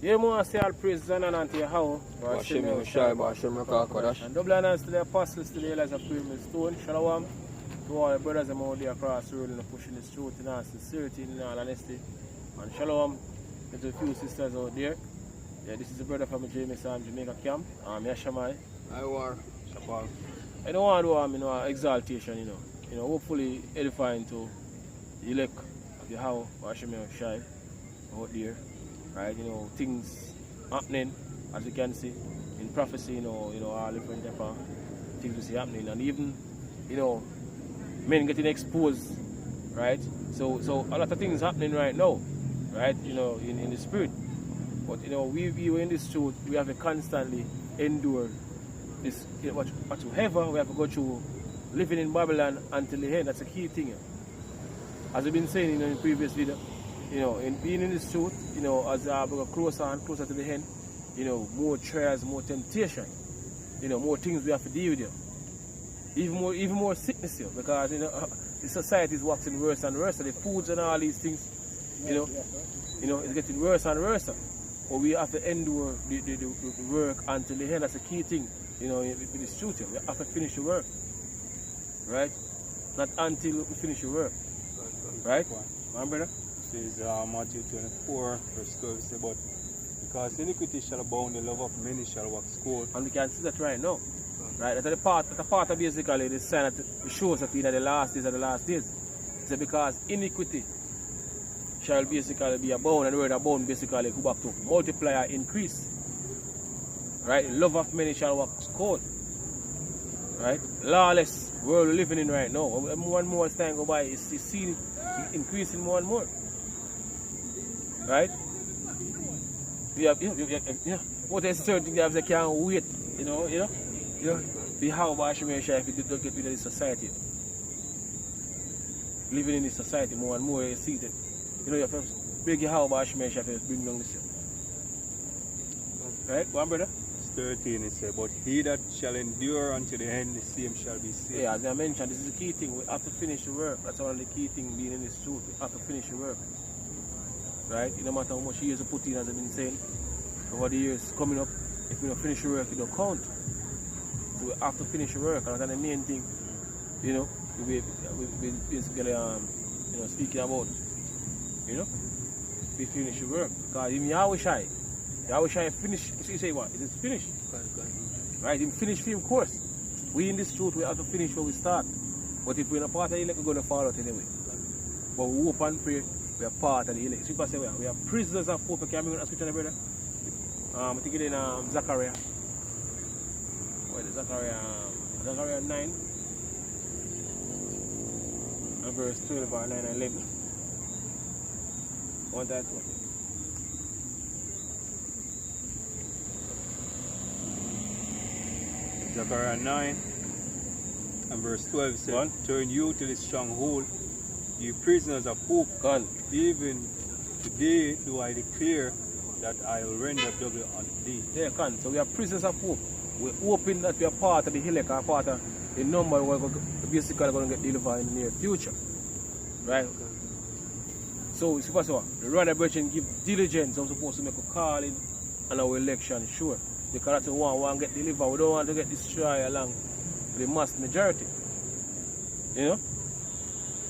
Yeah, more say all praise and honor to Yahweh. Hashem Yoshai, Hashem Rakakadash. And double honors to the apostles, to the elders of Pyramid Stone. Shalom to all the brothers and out there across the world and pushing this truth in all sincerity and in all honesty. And shalom to a few sisters out there. Yeah, this is the brother from James and Jamaica camp. I'm Yashamai. I war. Shabbat. I don't want to do exaltation, hopefully edifying to the elect of Yahweh, Hashem Yoshai out there. Right, things happening as you can see in prophecy, all different type of things we see happening, and even men getting exposed, right? So a lot of things happening right now, right? In the spirit. But we were in this truth, we have to constantly endure this whatever we have to go through living in Babylon until the end. That's a key thing. As we've been saying in the previous video. In being in this truth, as I go closer and closer to the end, more trials, more temptation, more things we have to deal with. Even more sickness here, because the society is waxing worse and worse. The foods and all these things, it's getting worse and worse. But we have to endure the work until the end. That's a key thing, with this truth here. We have to finish the work, right? Not until we finish the work, right? My brother? Says Matthew 24, verse 12 says, but because iniquity shall abound, the love of many shall wax cold. And we can see that right now. Right? That's a part of basically the sign that shows that we are the last days of the last days. It's because iniquity shall basically be abound, and the word abound basically go back to multiply or increase. Right? Love of many shall wax cold. Right? Lawless world we're living in right now. More and more as time go by, it's seen increasing more and more. Right? What is certain things they can't wait, be how about Hashem if you don't get rid of this society. Living in this society more and more, you see that. You have to beg your how about Hashem if you bring down this. Right? Go on, brother. 13 it says, but he that shall endure unto the end, the same shall be saved. Yeah, as I mentioned, this is the key thing. We have to finish the work. That's one of the key things being in this truth. We have to finish the work. Right? No matter how much years you put in, as I've been saying, over the years coming up, if we don't finish the work, it don't count. So we have to finish the work, and that's the main thing, we basically speaking about, we finish the work. Because even Yahweh finish, you say what? It is finished. Right? He finished film course. We in this truth, we have to finish where we start. But if we're not part of the elect, we're going to fall out anyway. But we hope and pray. We are part of the elect. People say we are prisoners of hope. Can you read that scripture, brother? I think it's in Zechariah. What is Zechariah 9 and verse 12 or 9 and 11. One that one. Zechariah 9 and verse 12 says, turn you to the stronghold, you prisoners of hope. Gone. Even today do I declare that I will render double unto thee. Yeah, can. So we are prisoners of hope. We're hoping that we are part of the elect, or part of the number we're basically going to get delivered in the near future. Right? So it's supposed to the runner virgin give diligence. I'm supposed to make a call in on our election, sure. Because that's the one we want to get delivered. We don't want to get destroyed along with the mass majority.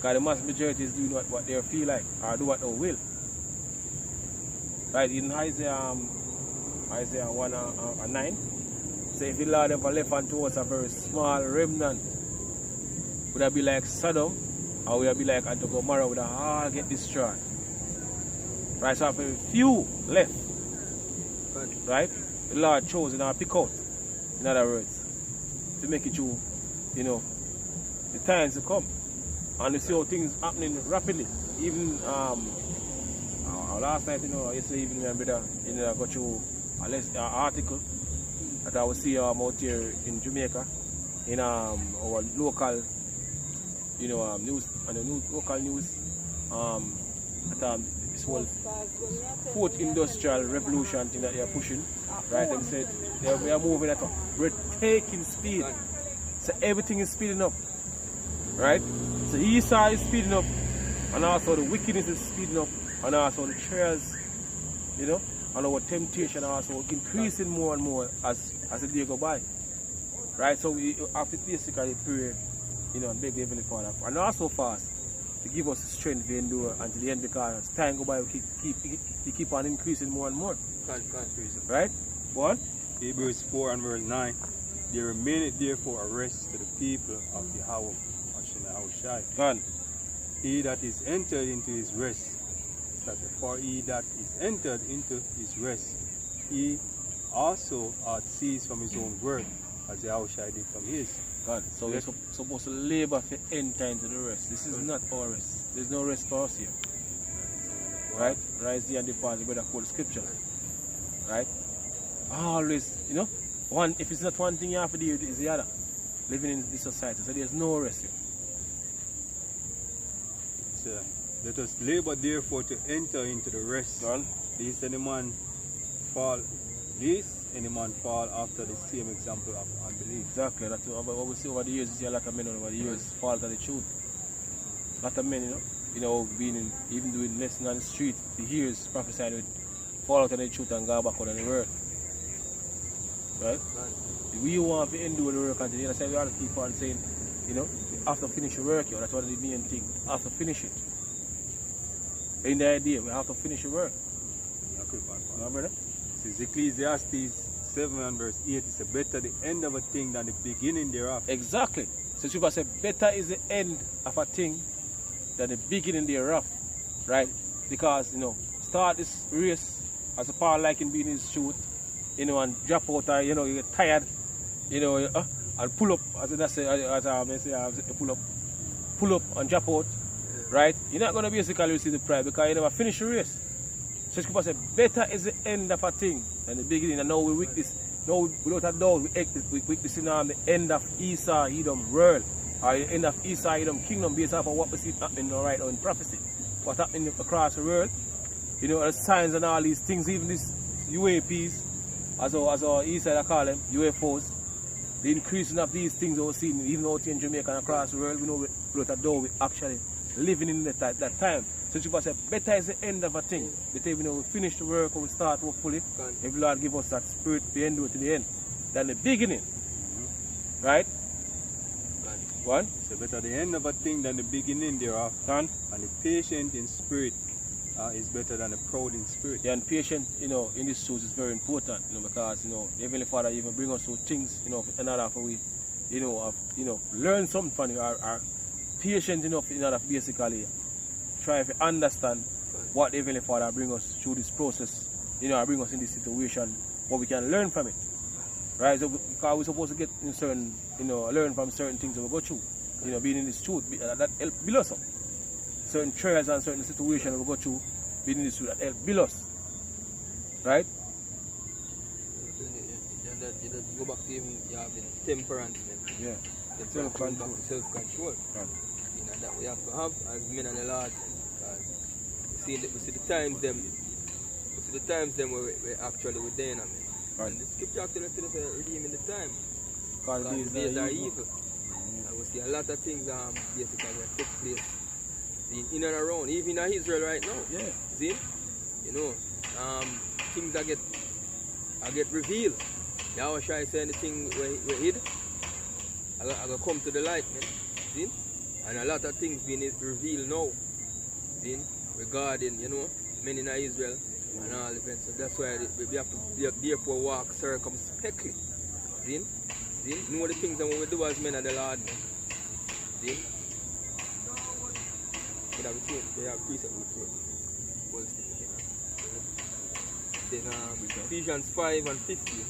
Because the mass majority is doing what they feel like, or do what they will. Right, in Isaiah 1 and 9, say if the Lord ever left unto us a very small remnant, would that be like Sodom, or would that be like unto Gomorrah, would that all get destroyed? Right, so if a few left, right, the Lord chose and pick out, in other words, to make it through, the times to come. And you see how things happening rapidly. Even last night, yesterday evening, my brother, I got you an article that I will see out here in Jamaica, in our local, news, and the local news, that this whole fourth industrial revolution thing that they are pushing, right? They said we are moving at a breathtaking speed. So everything is speeding up, right? So Esau is speeding up, and also the wickedness is speeding up, and also the trials, you know, and our temptation also increasing more and more as the day go by. Right? So we have to basically pray, you know, and beg the Heavenly Father. And also fast to give us strength to endure until the end, because as time go by we keep on increasing more and more. Right? What? Hebrews 4 and verse 9. There remaineth therefore a rest to the people of Yahweh, Shai. Gone. He that is entered into his rest, for he that is entered into his rest, he also hath ceased from his own work, as Yahweh did from his. God. So we're supposed to labor for enter into the rest. This is not our rest. There's no rest for us here. Right? Rise here and depart, the brother quote scripture. Right? Always, you know, if it's not one thing you have to do, it's the other. Living in this society. So there's no rest here. Let us labor therefore to enter into the rest. God. Lest any man fall after the same example of unbelief. Exactly. That's what we see over the years. You see a lot of men over the years fall to the truth. A lot of men, even doing lesson on the street, the hears prophesying with fall out on the truth and go back out on the word. Right? We want to endure the work until the end. We have to keep on saying, you know, after finish the work, that's one of the main thing. After finish it. In the idea, we have to finish the work. No, brother? It says Ecclesiastes 7 and verse 8, it's better the end of a thing than the beginning thereof. Exactly. So people say better is the end of a thing than the beginning thereof. Right? Because, you know, start this race as a power like in being in his shoot, you know, and drop out, or, you know, you get tired, you know, and pull up, as I say, pull up and drop out, right? You're not going to basically receive the prize because you never finish the race. So people say, better is the end of a thing than the beginning. And now we witness, without a doubt, we witness now the end of Esau Edom world, or the end of Esau Edom kingdom, based off of what we see happening right now in prophecy. What's happening across the world, you know, the signs and all these things, even these UAPs, as our East side I call them, UFOs, the increasing of these things that we're seeing, even out in Jamaica and across the world, we know without a doubt, we actually living in that time. So people say, better is the end of a thing. Better, you know, we finish the work or we start hopefully, if the Lord give us that spirit to endure to the end, than the beginning. Right? One? So better the end of a thing than the beginning thereof. And the patient in spirit is better than the proud in spirit. Yeah, and patient, you know, in this truth is very important, you know, because, you know, the Heavenly Father even bring us through things, you know, in order for we, you know, learn something from you, are patient enough in order to basically try to understand what the Heavenly Father bring us through this process, you know, bring us in this situation, what we can learn from it. Right? So because we're supposed to get in certain, you know, learn from certain things that we go through, you know, being in this truth, that help build us up. Certain trials and certain situations we go through, being in this truth, that help build us. Right? And that, you go back to him, you have the temperance, man. Yeah. Self-control. Self-control. You know, that we have to have as men and the Lord. We see the times them where we actually we're there, man. Right. And the scripture actually tells us redeem in the time. Because the days are evil. And we see a lot of things basically that take place in and around, even in Israel right now. Yeah. See? You know, things that get revealed. Yahweh Shai saying the thing we hid, I gotta come to the light, man. See? And a lot of things being revealed now. See? Regarding, you know, men in Israel and all events. So that's why we have to therefore walk circumspectly. See? See? Know the things that we do as men of the Lord, man. See? They have precept with then Ephesians 5 and 15.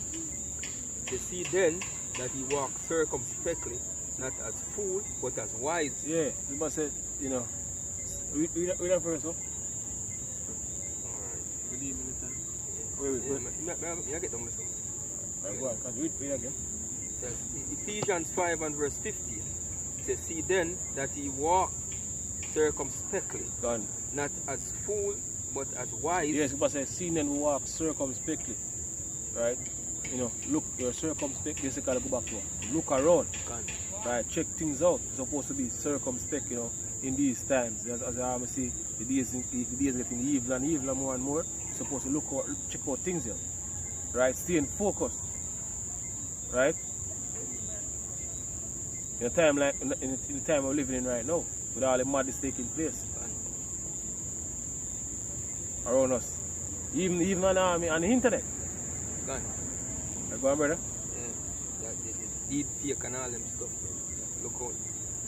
They see then that he walked circumspectly, not as fool, but as wise. Yeah, you must say, you know, read that verse, no? Alright. Read it. Yeah, get them listen. Go on, read again. It says, Ephesians 5 and verse 15. It says, see then that he walked circumspectly, Gone. not as fool, but as wise. Yes, but say, see then walk circumspectly. Right? You know, look, you're circumspect, basically go back to look around. Gone. Right? Check things out. You're supposed to be circumspect, you know, in these times. As I see, the days getting evil and evil more and more. You're supposed to look out, check out things here. Right? Staying focused. Right? In a time like in the time we're living in right now, with all the madness taking place around us. Even on the internet. Gone. Go on, brother. Yeah. The deep fake and all them stuff. Man. Look out.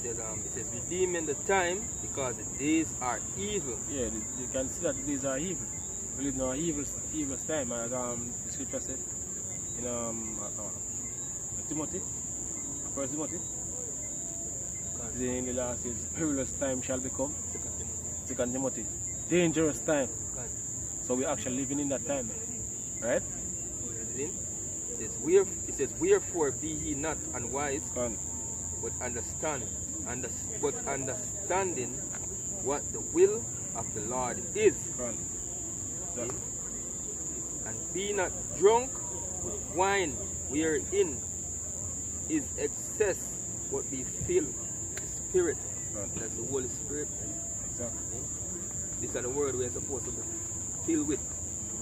It says redeeming the time because the days are evil. Yeah, you can see that these are evil. We live in an evil time, as the scripture said in Timothy, 1 Timothy. In the last days, perilous time shall become. 2 Timothy. Dangerous time. God. So we're actually living in that time, right? It says, wherefore be ye not unwise, God. but understanding what the will of the Lord is. God. See? And be not drunk with wine wherein is excess, but be filled with the Spirit. God. That's the Holy Spirit. Exactly. These are the word we're supposed to be filled with.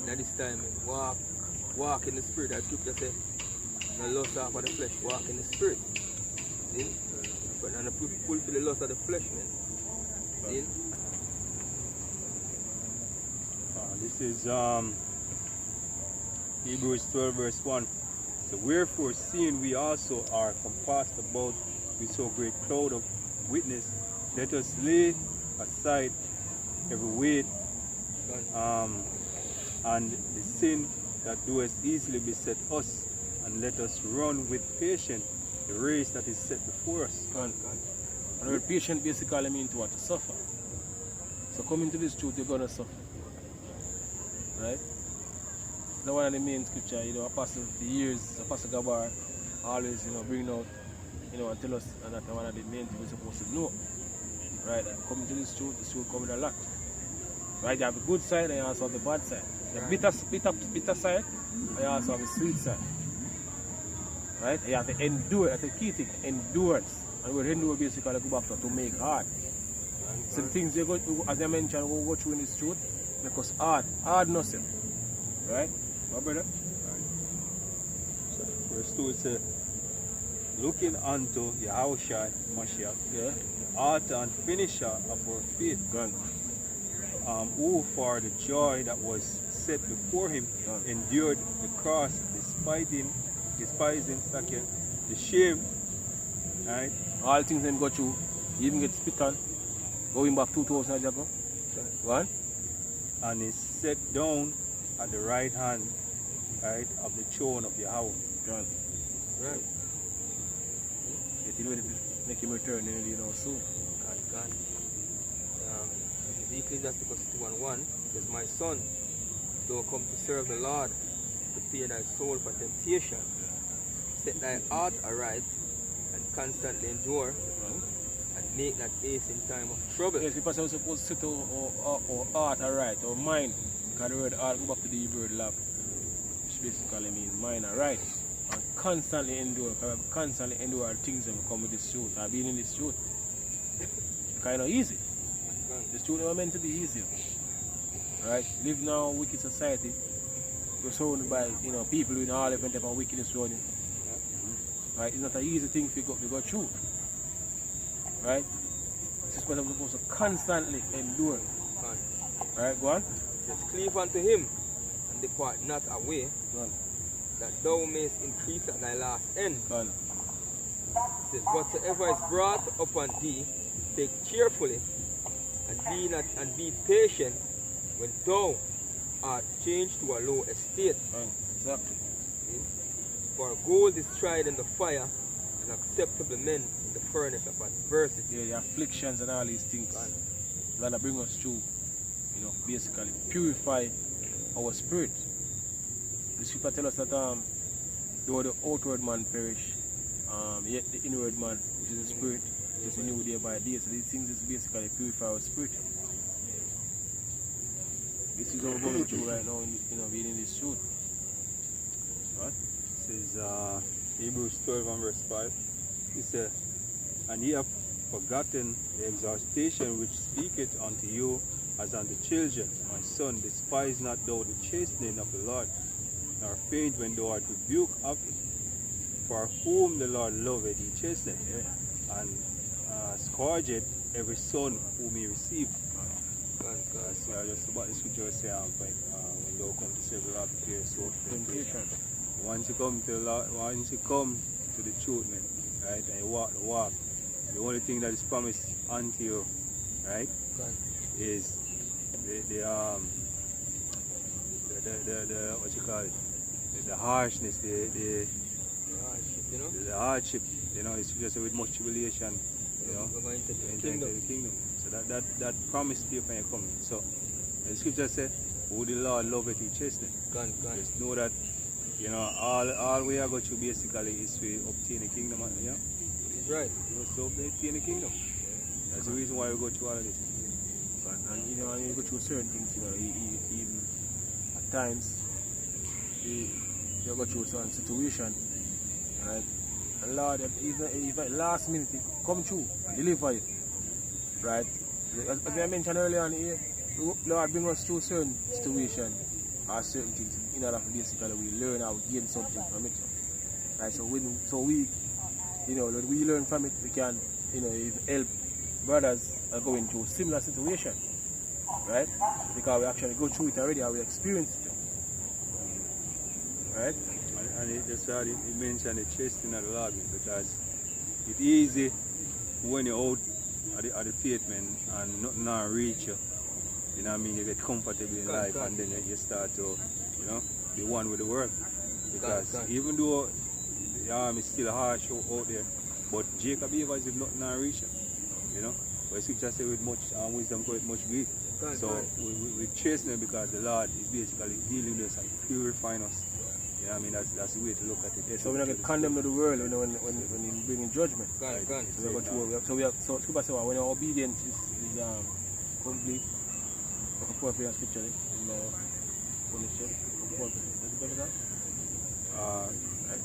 At this time, walk in the Spirit. As scripture says, no lust after the flesh, walk in the Spirit. See? And fulfill the lust of the flesh, man. See? This is Hebrews 12 verse 1. So wherefore, seeing we also are compassed about with so great cloud of witness, let us lay aside every weight and the sin that doeth easily beset us, and let us run with patience the race that is set before us. God. And we're patient basically means what? To suffer. So coming to this truth, you're going to suffer. Right? That's one of the main scripture, Apostle, the years, Apostle Gabar always, bring out, and tell us, and that's one of the main things we're supposed to know. Right? And coming to this truth comes with a lot. Right? You have the good side and you also have the bad side. The bitter side and you also have the sweet side. Right? You have to endure, that's the key thing, endurance. And we endure basically go back to make hard. So the things you go, as I mentioned, we'll go through in this truth, because hard nothing. Right? My brother? So verse 2 it says, looking unto Yahushua Mashiach, Yeah. the author and finisher of our faith, Gone. who for the joy that was set before him endured the cross, despising the shame, right? All things them go through, you even get spit on, going back 2,000 years ago. One? And is set down at the right hand, right, of the throne of Yahweh. Gone. Right. Getting ready to make him return soon. God. Ecclesiasticus 2:1 says, my son, thou come to serve the Lord, prepare thy soul for temptation, set thy heart aright, and constantly endure, and make that ace in time of trouble. Yes, because I was supposed to set our heart alright, our mind. Because the word heart go back to the Hebrew lab, which basically means mind alright. And constantly endure things that come with this truth, or being in this truth. It's kind of easy. This truth never meant to be easy. Right? Live now in a wicked society. We're surrounded by people doing all different type of wickedness around you. Right? It's not an easy thing to go through. Right? This is what I'm supposed to constantly endure. Right, go on. Just cleave unto him and depart not away, Go on. that thou mayest increase at thy last end. Go on. It says, whatsoever is brought upon thee, take cheerfully, and be patient when thou art changed to a low estate. Right. Exactly. For gold is tried in the fire, and acceptable men in the furnace of adversity. Yeah, the afflictions and all these things. Gonna bring us through. Basically purify our spirit. The scripture tells us that though the outward man perish, yet the inward man, which is the spirit, is renewed day by day. So these things is basically purify our spirit. This is what we're going through right now, being in this truth. Right? This is Hebrews 12 and verse 5. It says, and ye have forgotten the exhortation which speaketh unto you as unto children. My son, despise not thou the chastening of the Lord, nor faint when thou art rebuked of it. For whom the Lord loveth, he chasteneth, and scourgeth every son whom he received. So just about the scripture say, when thou come to serve the Lord, prepare so temptation. Once you come to the Lord, once you come to the truth, man, right, and you walk the walk, the only thing that is promised unto you, right, is the what you call it, the harshness, the hardship, you know? The hardship, you know, it's just with much tribulation, you know, we're going to enter into the kingdom. So that promise to you when you come. So the scripture says, who the Lord loveth, he chasteneth. Just know that, you know, all we are going to basically is to obtain the kingdom, you know? That's right. You know, so obtain the kingdom. That's the reason why we go through all of this. And you know, you go through certain things, you know, even at times you go through certain situation, right? And Lord, even last minute, it come through and deliver you, right? As I mentioned earlier on here, Lord bring us through certain situation or certain things in order for basically we learn how to gain something from it, right? So we, you know, when we learn from it, we can, you know, help brothers are going through similar situation, right? Because we actually go through it already and we experienced it, right? And it just it mentioned the chastening of the Lord, because it's easy when you're out at the faith, man, and nothing now reach you. You know what I mean? You get comfortable in life, and then you start to, you know, be one with the world. Because even though the arm is still harsh out there, but Jacob behaved as if nothing now reach you. You know? But scripture says with much wisdom with much grief. So we chasten it because the Lord is basically dealing with us and purifying us. You know what I mean? That's the way to look at it. Yeah, so we're not get condemned to the world, you know, when he bringing judgment. Right. So scripture says when our obedience is complete, like a perfect scripture,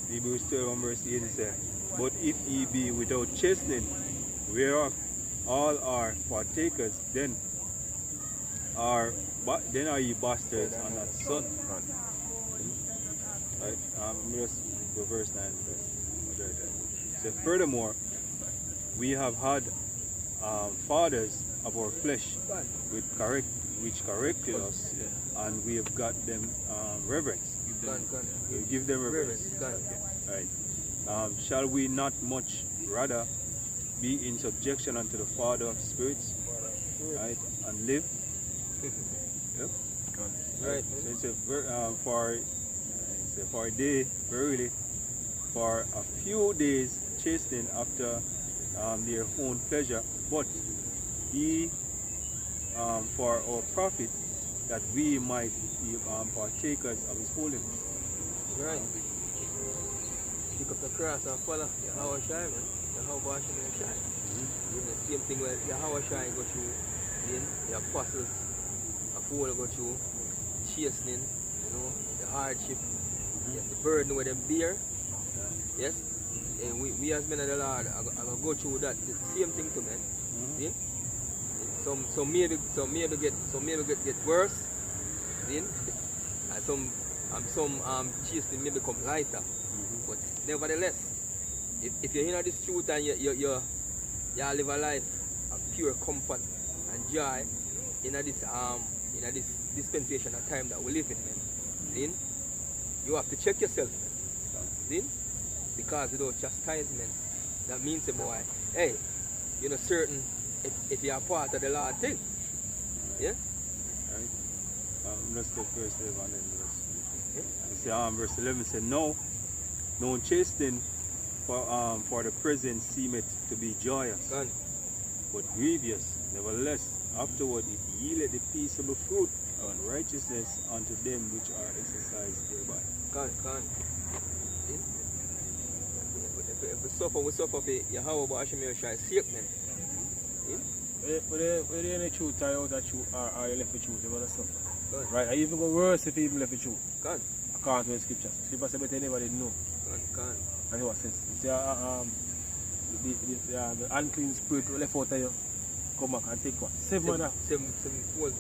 Hebrews 12 verse 8 says, but if ye be without chastening, whereof all are partakers, then are ye bastards and not sons. Right? Just go verse 9 first. So furthermore, we have had fathers of our flesh which corrected us, and we have got them reverence. We give them reverence. Right. Shall we not much rather be in subjection unto the Father of spirits, right, and live? Yep. Right. So it's for a day, verily, for a few days chastening after their own pleasure, but he for our profit, that we might be partakers of his holiness. Right. Pick up the cross and follow Yahweh Shai, man. Yahweh Shai. The same thing where Yahweh Shai go through, then the apostles of old go through chastening, you know, the hardship, yes, the burden where them bear. Yes. And we as men of the Lord are gonna go through that the same thing too, man. See? Some maybe get worse, then, and some chastening may become lighter. But nevertheless, if you're in this truth and you live a life of pure comfort and joy in this dispensation of time that we live in, man, then you have to check yourself, man. Then, because without chastisement, that means, boy, hey, you know, certain if you are part of the Lord thing. Yeah? Right. Let's go verse 11 and then verse 11 says, no chastening for the present seemeth to be joyous, but grievous. Nevertheless, afterward it yielded the peaceable fruit of righteousness unto them which are exercised thereby. If we suffer for Yahweh Ba'ashim Shai sake, man. Whether you're in the truth or out of truth or you left the truth, you're going to suffer. Right? I even go worse if you even left the truth. According to the scriptures. Scripture says better anybody know. And what says? The unclean spirit left out of you. come back and take what? 7 of that. Seven folds.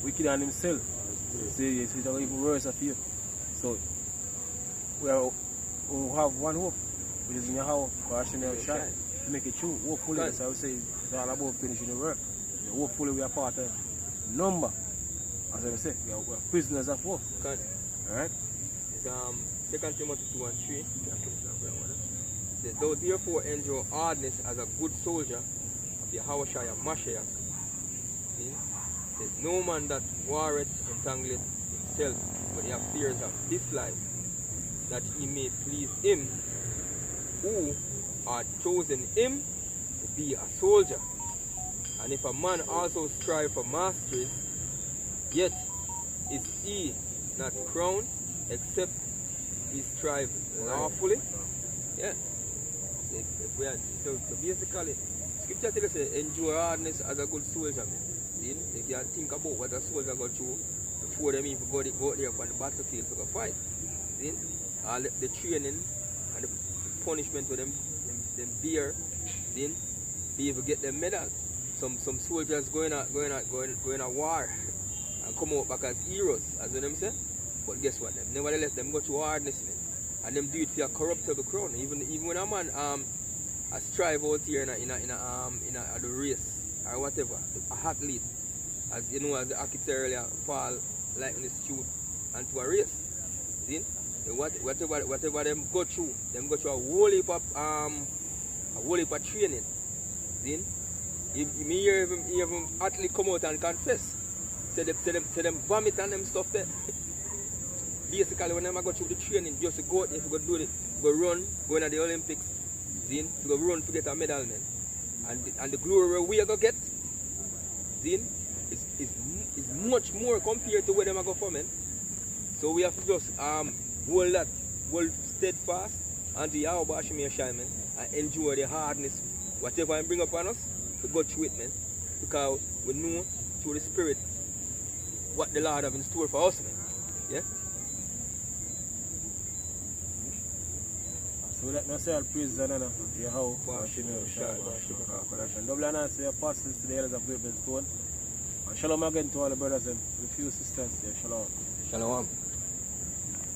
Wicked on himself. See, it's even worse of you. So, we have one hope, which is in your house, for Arsenal shine, to make it true. Hopefully, as I would say, it's all about finishing the work. Hopefully, we are part of number. As I say, we are prisoners of war. Alright? It's 2 Timothy 2:3. Thou therefore endure hardness as a good soldier of Yahushua Mashiach. There's no man that warreth entangleth himself with the affairs of this life, that he may please him who had chosen him to be a soldier. And if a man also strive for masteries, yet is he not crowned, except he strive lawfully. Yeah. If we are, so basically, scripture tells us endure hardness as a good soldier. If you think about what a soldier got through before them even go out there on the battlefield to go fight. All the training and the punishment for them bear, then they even get their medal. Some soldiers going a war and come out back as heroes, as them say. But guess what? Nevertheless, them go through hardness, man. And them do it for a corruptible crown. Even when a man a strive out here in a race or whatever, a athlete, as you know, as the architect earlier, fall like in the shoot and to a race. See? Whatever them go through a whole heap of training. See? You may hear even athlete come out and confess. Say them vomit and them stuff there. Basically, when I go through the training, just to go out there, if you go do it, go run, go into the Olympics, then you go run to get a medal, man. And the glory we are going to get, then, is much more compared to where them are going for, man. So we have to just hold steadfast until Yahweh Shemir shine, man, and endure the hardness, whatever I bring upon us, to go through it, man. Because we know through the Spirit what the Lord have in store for us, man. Yeah? So that not say all praise and honor to Yahweh, Shemir Shai, double honor to the apostles, to the elders of Graven Stone. And shalom again to all the brothers and the few sisters. Yeah, shalom. Shalom.